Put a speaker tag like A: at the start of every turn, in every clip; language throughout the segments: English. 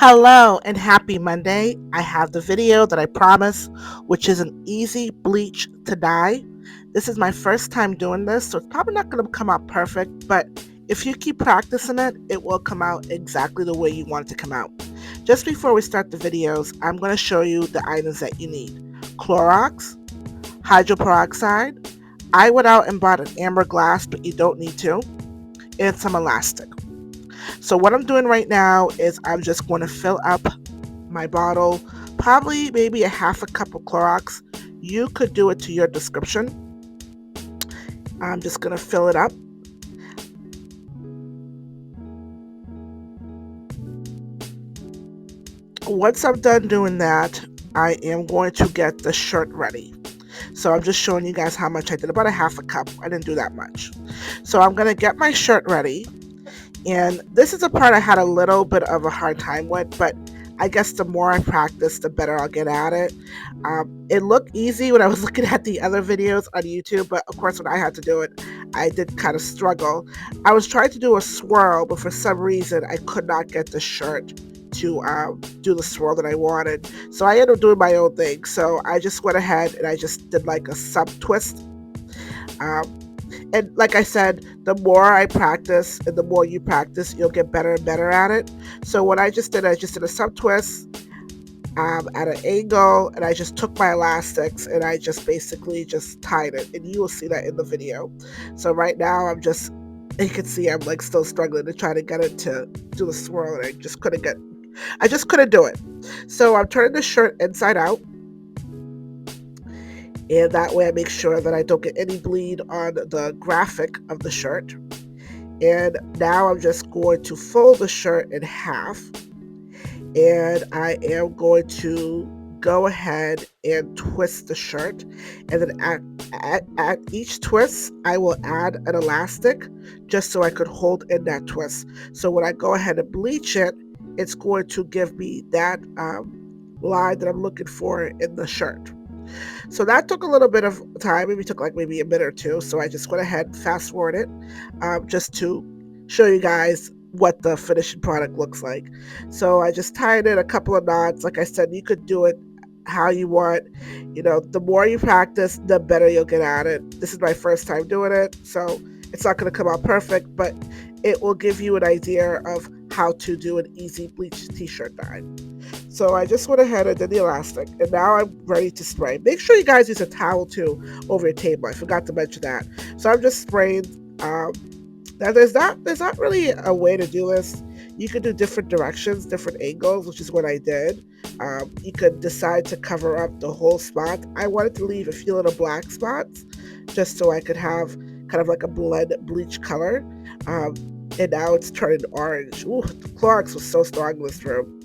A: Hello and happy Monday. I have the video that I promised, which is an easy bleach to dye. This is my first time doing this, so it's probably not going to come out perfect, but if you keep practicing it, it will come out exactly the way you want it to come out. Just before we start the videos, I'm going to show you the items that you need. Clorox, hydroperoxide. I went out and bought an amber glass, but you don't need to, and some elastic. So what I'm doing right now is I'm just going to fill up my bottle, probably maybe a half a cup of Clorox. You could do it to your description. I'm just going to fill it up. Once I'm done doing that, I am going to get the shirt ready. So I'm just showing you guys how much I did, about a half a cup. I didn't do that much. So I'm going to get my shirt ready. And this is a part I had a little bit of a hard time with, but I guess the more I practice, the better I'll get at it. It looked easy when I was looking at the other videos on YouTube, but of course when I had to do it, I did kind of struggle. I was trying to do a swirl, but for some reason I could not get the shirt to do the swirl that I wanted. So I ended up doing my own thing. So I just went ahead and I just did like a sub twist. And like I said, the more I practice and the more you practice, you'll get better and better at it. So what I just did a sub twist at an angle, and I just took my elastics and I just basically just tied it, and you will see that in the video. So right now you can see I'm like still struggling to try to get it to do the swirl, and I just couldn't do it. So I'm turning the shirt inside out. And that way I make sure that I don't get any bleed on the graphic of the shirt. And now I'm just going to fold the shirt in half. And I am going to go ahead and twist the shirt. And then at each twist, I will add an elastic just so I could hold in that twist. So when I go ahead and bleach it, it's going to give me that line that I'm looking for in the shirt. So that took a little bit of time. Maybe took like maybe a minute or two. So I just went ahead and fast forward it just to show you guys what the finishing product looks like. So I just tied it a couple of knots. Like I said, you could do it how you want. The more you practice, the better you'll get at it. This is my first time doing it, so it's not going to come out perfect, but it will give you an idea of how to do an easy bleach t-shirt dye. So I just went ahead and did the elastic, and now I'm ready to spray. Make sure you guys use a towel too over your table. I forgot to mention that. So I'm just spraying. Now there's not really a way to do this. You could do different directions, different angles, which is what I did. You could decide to cover up the whole spot. I wanted to leave a few little black spots just so I could have kind of like a blend bleach color. And now it's turning orange. Ooh, the Clorox was so strong in this room.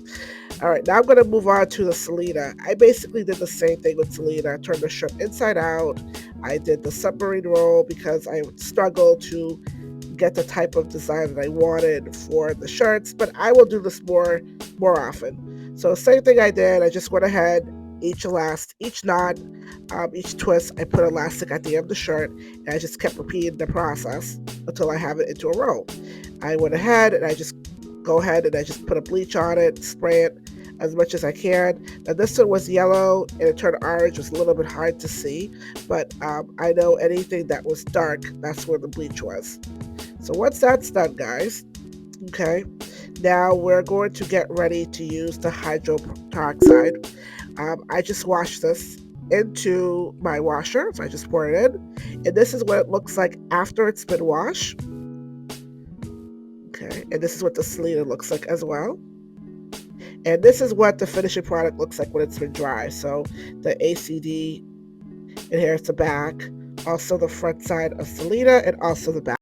A: All right, now I'm going to move on to the Selena. I basically did the same thing with Selena. I turned the shirt inside out. I did the submarine roll because I struggled to get the type of design that I wanted for the shirts, but I will do this more often. So same thing I did. I just went ahead, each knot, each twist, I put elastic at the end of the shirt, and I just kept repeating the process until I have it into a roll. I went ahead and I just put a bleach on it, spray it as much as I can. Now this one was yellow and it turned orange. It was a little bit hard to see, but I know anything that was dark, that's where the bleach was. So once that's done, guys, okay, now we're going to get ready to use the hydroperoxide. I just washed this into my washer, so I just pour it in, and this is what it looks like after it's been washed. Okay, and this is what the Selena looks like as well. And this is what the finishing product looks like when it's been dry. So the ACD, and here's the back, also the front side of Selena, and also the back.